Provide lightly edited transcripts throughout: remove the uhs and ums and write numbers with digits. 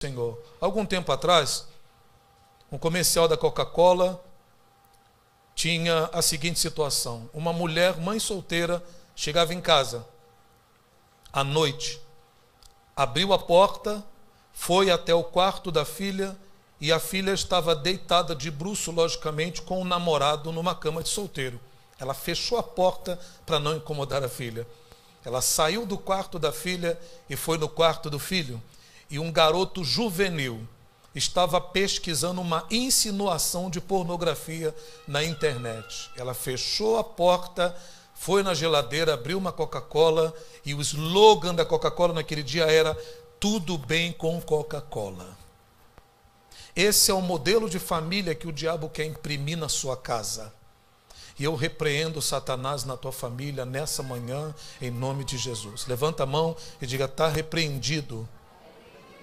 Senhor. Algum tempo atrás, um comercial da Coca-Cola tinha a seguinte situação: uma mulher, mãe solteira, chegava em casa à noite, abriu a porta, foi até o quarto da filha e a filha estava deitada de bruço, logicamente, com o namorado numa cama de solteiro. Ela fechou a porta para não incomodar a filha. Ela saiu do quarto da filha e foi no quarto do filho. E um garoto juvenil estava pesquisando uma insinuação de pornografia na internet. Ela fechou a porta, foi na geladeira, abriu uma Coca-Cola e o slogan da Coca-Cola naquele dia era: tudo bem com Coca-Cola. Esse é o modelo de família que o diabo quer imprimir na sua casa. E eu repreendo Satanás na tua família nessa manhã, em nome de Jesus. Levanta a mão e diga: está repreendido,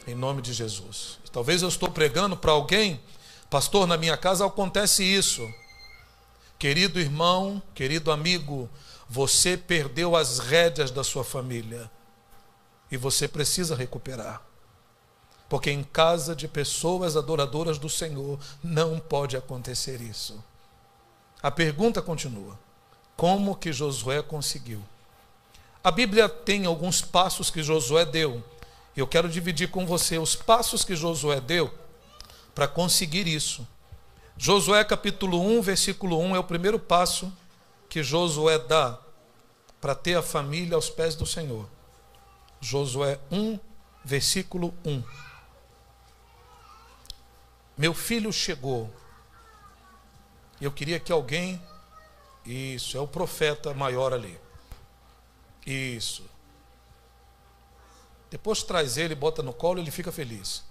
em nome de Jesus. Talvez eu estou pregando para alguém: pastor, na minha casa acontece isso. Querido irmão, querido amigo, você perdeu as rédeas da sua família e você precisa recuperar. Porque em casa de pessoas adoradoras do Senhor não pode acontecer isso. A pergunta continua: como que Josué conseguiu? A Bíblia tem alguns passos que Josué deu. Eu quero dividir com você os passos que Josué deu para conseguir isso. Josué capítulo 1, versículo 1 é o primeiro passo que Josué dá para ter a família aos pés do Senhor. Josué 1, versículo 1. Meu filho chegou. Eu queria que alguém... Isso, é o profeta maior ali. Isso. Depois traz ele, bota no colo e ele fica feliz.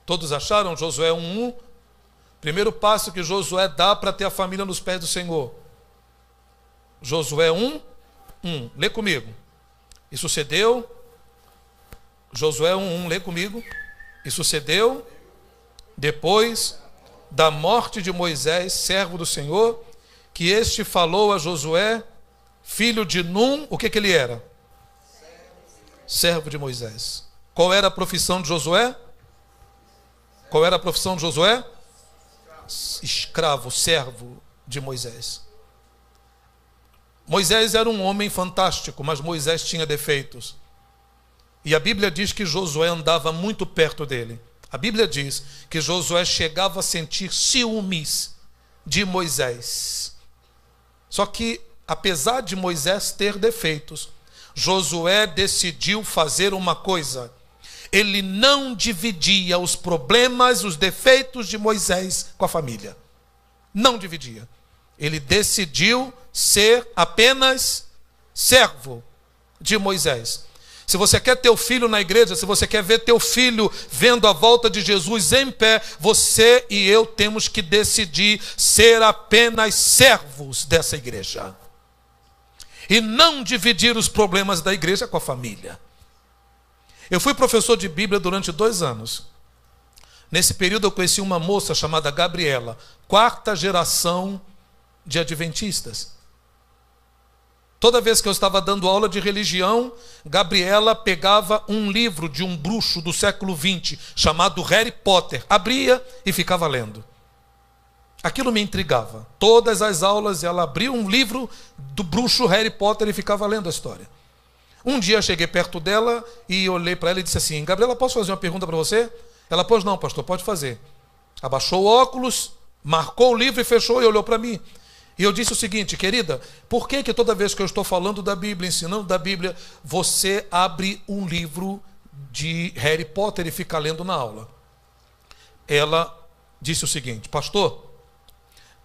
Todos acharam? Josué 1:1. Primeiro passo que Josué dá para ter a família nos pés do Senhor. Josué 1:1. Lê comigo. E sucedeu. Josué 1:1. Lê comigo. E sucedeu depois da morte de Moisés, servo do Senhor, que este falou a Josué, filho de Num. O que ele era? Servo de Moisés. Qual era a profissão de Josué? Qual era a profissão de Josué? Escravo, servo de Moisés. Moisés era um homem fantástico, mas Moisés tinha defeitos. E a Bíblia diz que Josué andava muito perto dele. A Bíblia diz que Josué chegava a sentir ciúmes de Moisés. Só que, apesar de Moisés ter defeitos, Josué decidiu fazer uma coisa: ele não dividia os problemas, os defeitos de Moisés com a família. Não dividia. Ele decidiu ser apenas servo de Moisés. Se você quer teu filho na igreja, se você quer ver teu filho vendo a volta de Jesus em pé, você e eu temos que decidir ser apenas servos dessa igreja. E não dividir os problemas da igreja com a família. Eu fui professor de Bíblia durante 2 anos. Nesse período eu conheci uma moça chamada Gabriela, 4ª geração de adventistas. Toda vez que eu estava dando aula de religião, Gabriela pegava um livro de um bruxo do século XX, chamado Harry Potter, abria e ficava lendo. Aquilo me intrigava. Todas as aulas ela abria um livro do bruxo Harry Potter e ficava lendo a história. Um dia eu cheguei perto dela e olhei para ela e disse assim: Gabriela, posso fazer uma pergunta para você? Ela: pois não, pastor, pode fazer. Abaixou o óculos, marcou o livro e fechou e olhou para mim. E eu disse o seguinte: querida, por que toda vez que eu estou falando da Bíblia, ensinando da Bíblia, você abre um livro de Harry Potter e fica lendo na aula? Ela disse o seguinte: pastor,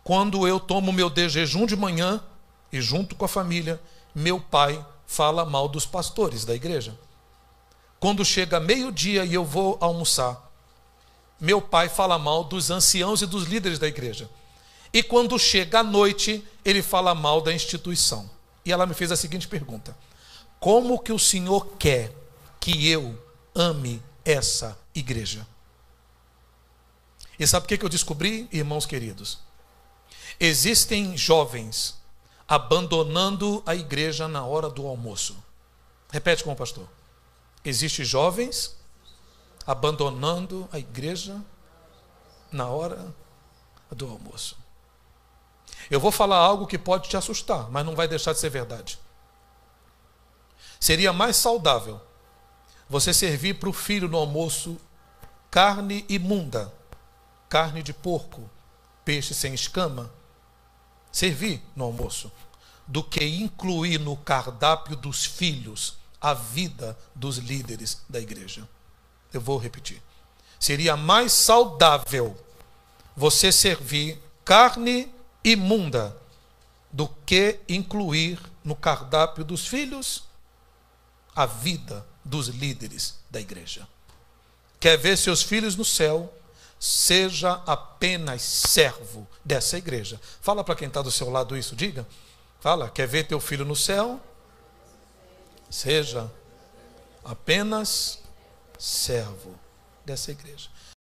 quando eu tomo meu jejum de manhã e junto com a família, meu pai fala mal dos pastores da igreja. Quando chega meio-dia e eu vou almoçar, meu pai fala mal dos anciãos e dos líderes da igreja. E quando chega à noite, ele fala mal da instituição. E ela me fez a seguinte pergunta: como que o senhor quer que eu ame essa igreja? E sabe o que eu descobri, irmãos queridos? Existem jovens abandonando a igreja na hora do almoço. Repete com o pastor. Existem jovens abandonando a igreja na hora do almoço. Eu vou falar algo que pode te assustar, mas não vai deixar de ser verdade. Seria mais saudável você servir para o filho no almoço carne imunda, carne de porco, peixe sem escama, servir no almoço, do que incluir no cardápio dos filhos a vida dos líderes da igreja. Eu vou repetir. Seria mais saudável você servir carne imunda do que incluir no cardápio dos filhos a vida dos líderes da igreja. Quer ver seus filhos no céu? Seja apenas servo dessa igreja. Fala para quem está do seu lado isso, diga. Fala, quer ver teu filho no céu? Seja apenas servo dessa igreja.